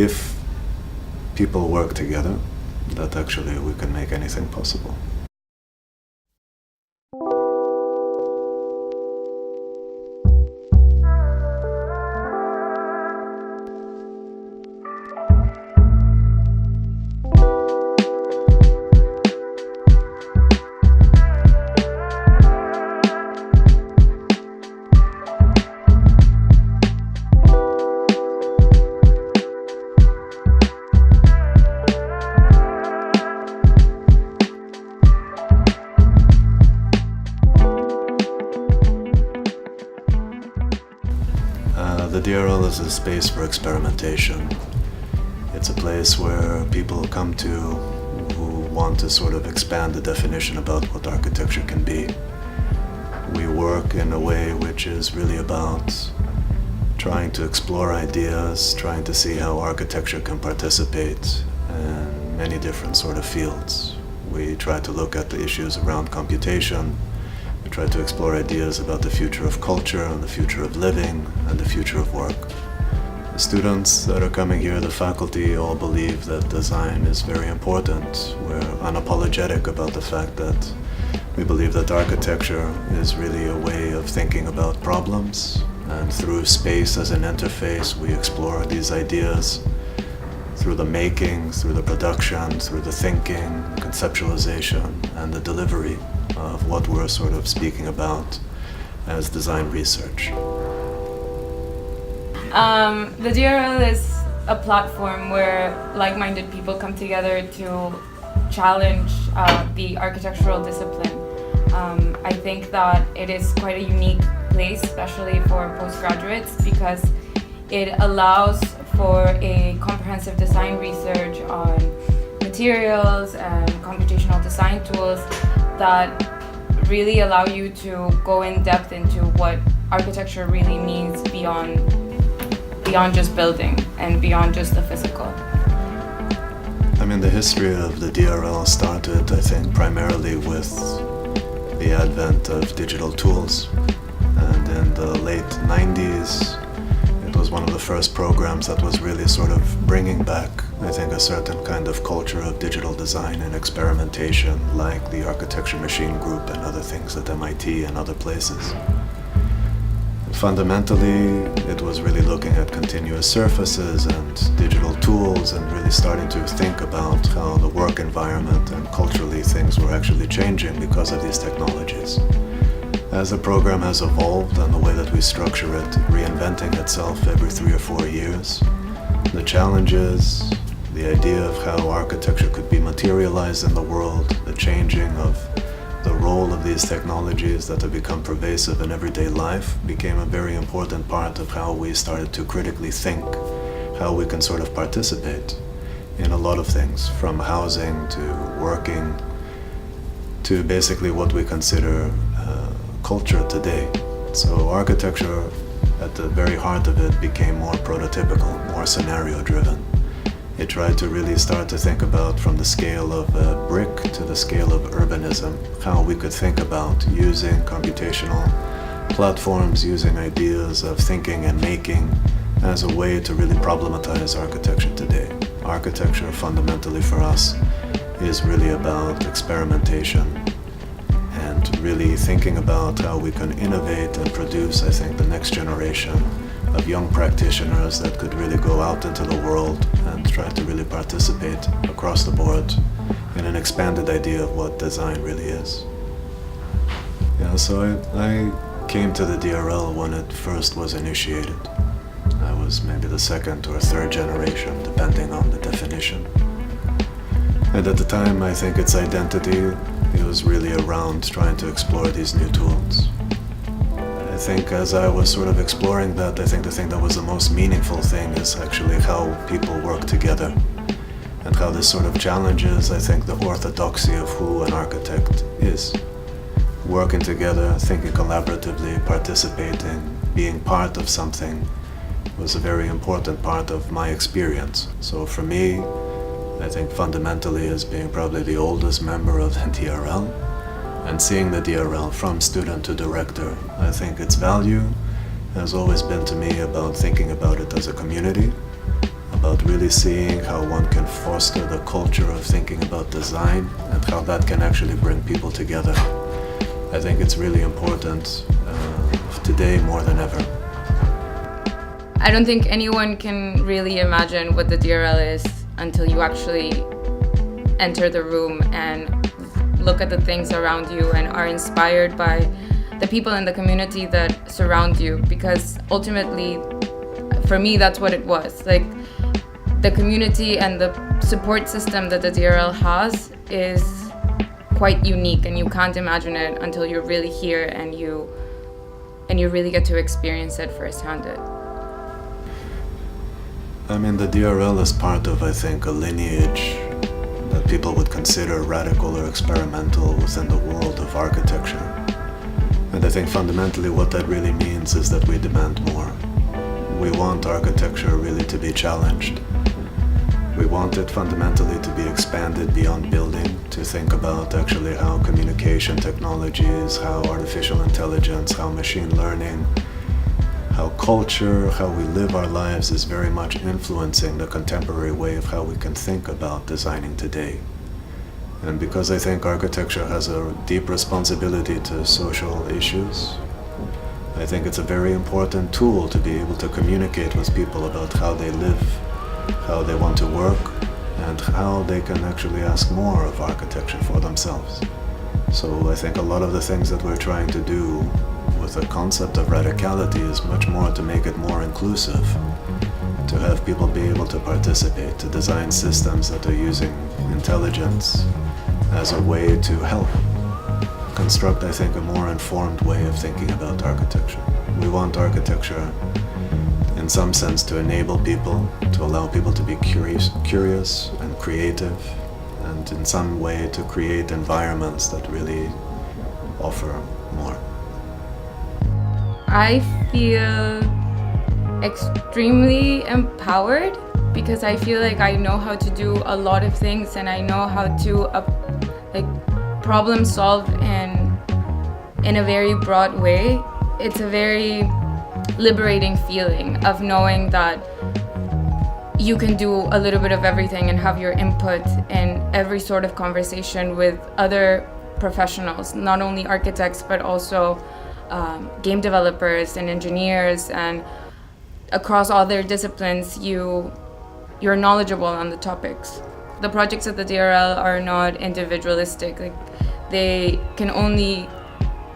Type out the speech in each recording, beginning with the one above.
if people work together, that actually we can make anything possible. The DRL is a space for experimentation. It's a place where people come to who want to sort of expand the definition about what architecture can be. We work in a way which is really about trying to explore ideas, trying to see how architecture can participate in many different sort of fields. We try to look at the issues around computation. We try to explore ideas about the future of culture and the future of living and the future of work. The students that are coming here, the faculty, all believe that design is very important. We're unapologetic about the fact that we believe that architecture is really a way of thinking about problems, and through space as an interface we explore these ideas through the making, through the production, through the thinking, conceptualization, and the delivery of what we're sort of speaking about as design research. The DRL is a platform where like-minded people come together to challenge the architectural discipline. I think that it is quite a unique place, especially for postgraduates, because it allows for a comprehensive design research on materials and computational design tools that really allow you to go in depth into what architecture really means beyond just building and beyond just the physical. I mean, the history of the DRL started, I think, primarily with the advent of digital tools. And in the late 90s, it was one of the first programs that was really sort of bringing back, I think, a certain kind of culture of digital design and experimentation, like the Architecture Machine Group and other things at MIT and other places. Fundamentally, it was really looking at continuous surfaces and digital tools and really starting to think about how the work environment and culturally things were actually changing because of these technologies. As the program has evolved and the way that we structure it, reinventing itself every 3 or 4 years, the challenges, the idea of how architecture could be materialized in the world, the changing of the role of these technologies that have become pervasive in everyday life became a very important part of how we started to critically think how we can sort of participate in a lot of things, from housing to working to basically what we consider culture today. So architecture, at the very heart of it, became more prototypical, more scenario-driven. It tried to really start to think about, from the scale of a brick to the scale of urbanism, how we could think about using computational platforms, using ideas of thinking and making as a way to really problematize architecture today. Architecture, fundamentally for us, is really about experimentation and really thinking about how we can innovate and produce, I think, the next generation of young practitioners that could really go out into the world and try to really participate across the board in an expanded idea of what design really is. Yeah, so I came to the DRL when it first was initiated. I was maybe the second or third generation, depending on the definition. And at the time, I think its identity, it was really around trying to explore these new tools. I think as I was sort of exploring that, I think the thing that was the most meaningful thing is actually how people work together and how this sort of challenges, I think, the orthodoxy of who an architect is. Working together, thinking collaboratively, participating, being part of something was a very important part of my experience. So for me, I think fundamentally as being probably the oldest member of the DRL, and seeing the DRL from student to director, I think its value has always been to me about thinking about it as a community, about really seeing how one can foster the culture of thinking about design and how that can actually bring people together. I think it's really important today more than ever. I don't think anyone can really imagine what the DRL is until you actually enter the room and look at the things around you and are inspired by the people in the community that surround you, because ultimately, for me, that's what it was. Like, the community and the support system that the DRL has is quite unique, and you can't imagine it until you're really here and you really get to experience it firsthand. I mean, the DRL is part of, I think, a lineage that people would consider radical or experimental within the world of architecture. And I think fundamentally what that really means is that we demand more. We want architecture really to be challenged. We want it fundamentally to be expanded beyond building, to think about actually how communication technologies, how artificial intelligence, how machine learning, how culture, how we live our lives is very much influencing the contemporary way of how we can think about designing today. And because I think architecture has a deep responsibility to social issues, I think it's a very important tool to be able to communicate with people about how they live, how they want to work, and how they can actually ask more of architecture for themselves. So I think a lot of the things that we're trying to do with the concept of radicality is much more to make it more inclusive, to have people be able to participate, to design systems that are using intelligence as a way to help construct, I think, a more informed way of thinking about architecture. We want architecture, in some sense, to enable people, to allow people to be curious and creative, and in some way to create environments that really offer more. I feel extremely empowered because I feel like I know how to do a lot of things, and I know how to problem solve in a very broad way. It's a very liberating feeling of knowing that you can do a little bit of everything and have your input in every sort of conversation with other professionals, not only architects but also game developers and engineers, and across all their disciplines you're knowledgeable on the topics. The projects at the DRL are not individualistic. Like, they can only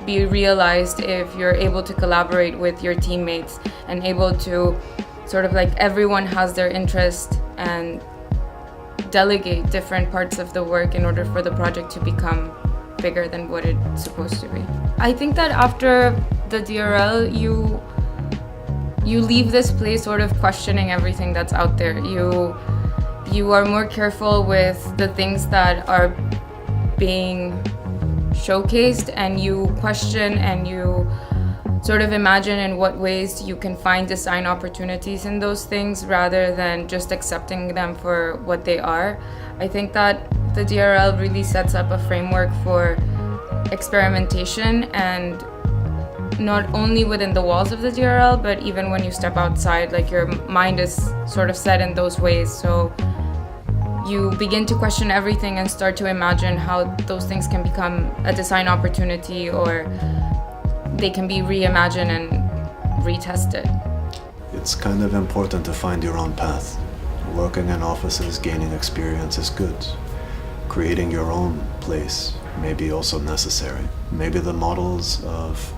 be realized if you're able to collaborate with your teammates and able to sort of like everyone has their interest and delegate different parts of the work in order for the project to become bigger than what it's supposed to be. I think that after the DRL, you leave this place sort of questioning everything that's out there. You are more careful with the things that are being showcased, and you question and you sort of imagine in what ways you can find design opportunities in those things rather than just accepting them for what they are. I think that the DRL really sets up a framework for experimentation, and not only within the walls of the DRL, but even when you step outside, like, your mind is sort of set in those ways. So you begin to question everything and start to imagine how those things can become a design opportunity, or they can be reimagined and retested. It's kind of important to find your own path. Working in offices, gaining experience is good. Creating your own place may be also necessary. Maybe the models of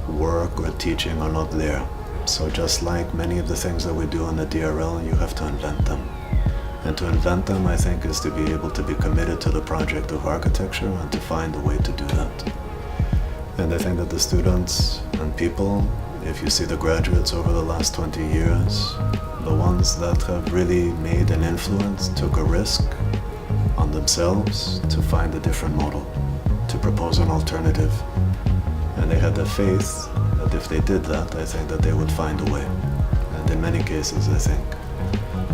work or teaching are not there. So just like many of the things that we do on the DRL, you have to invent them. And to invent them, I think, is to be able to be committed to the project of architecture and to find a way to do that. And I think that the students and people, if you see the graduates over the last 20 years, the ones that have really made an influence, took a risk on themselves to find a different model, to propose an alternative. And they had the faith that if they did that, I think that they would find a way. And in many cases, I think,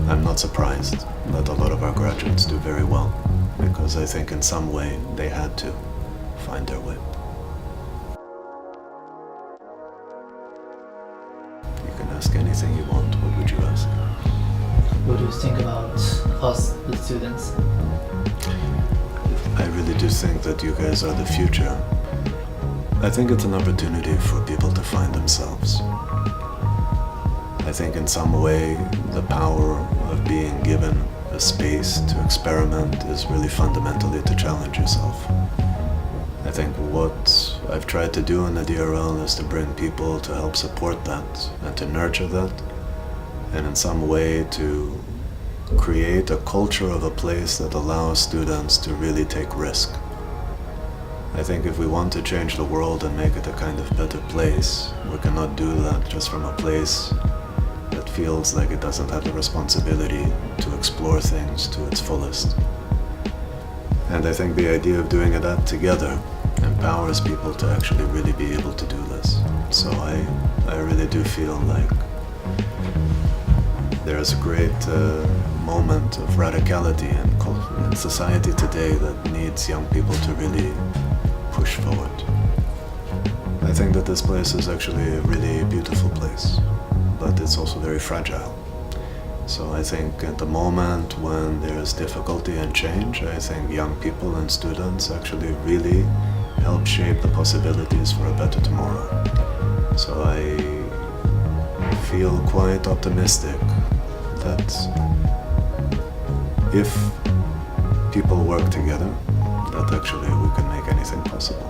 I'm not surprised that a lot of our graduates do very well, because I think in some way they had to find their way. You can ask anything you want. What would you ask? What do you think about us, the students? I really do think that you guys are the future. I think it's an opportunity for people to find themselves. I think in some way the power of being given a space to experiment is really fundamentally to challenge yourself. I think what I've tried to do in the DRL is to bring people to help support that and to nurture that, and in some way to create a culture of a place that allows students to really take risk. I think if we want to change the world and make it a kind of better place, we cannot do that just from a place that feels like it doesn't have the responsibility to explore things to its fullest. And I think the idea of doing that together empowers people to actually really be able to do this. So I really do feel like there's a great moment of radicality in society today that needs young people to really push forward. I think that this place is actually a really beautiful place, but it's also very fragile. So I think at the moment when there's difficulty and change, I think young people and students actually really help shape the possibilities for a better tomorrow. So I feel quite optimistic that if people work together, that actually we can make anything possible.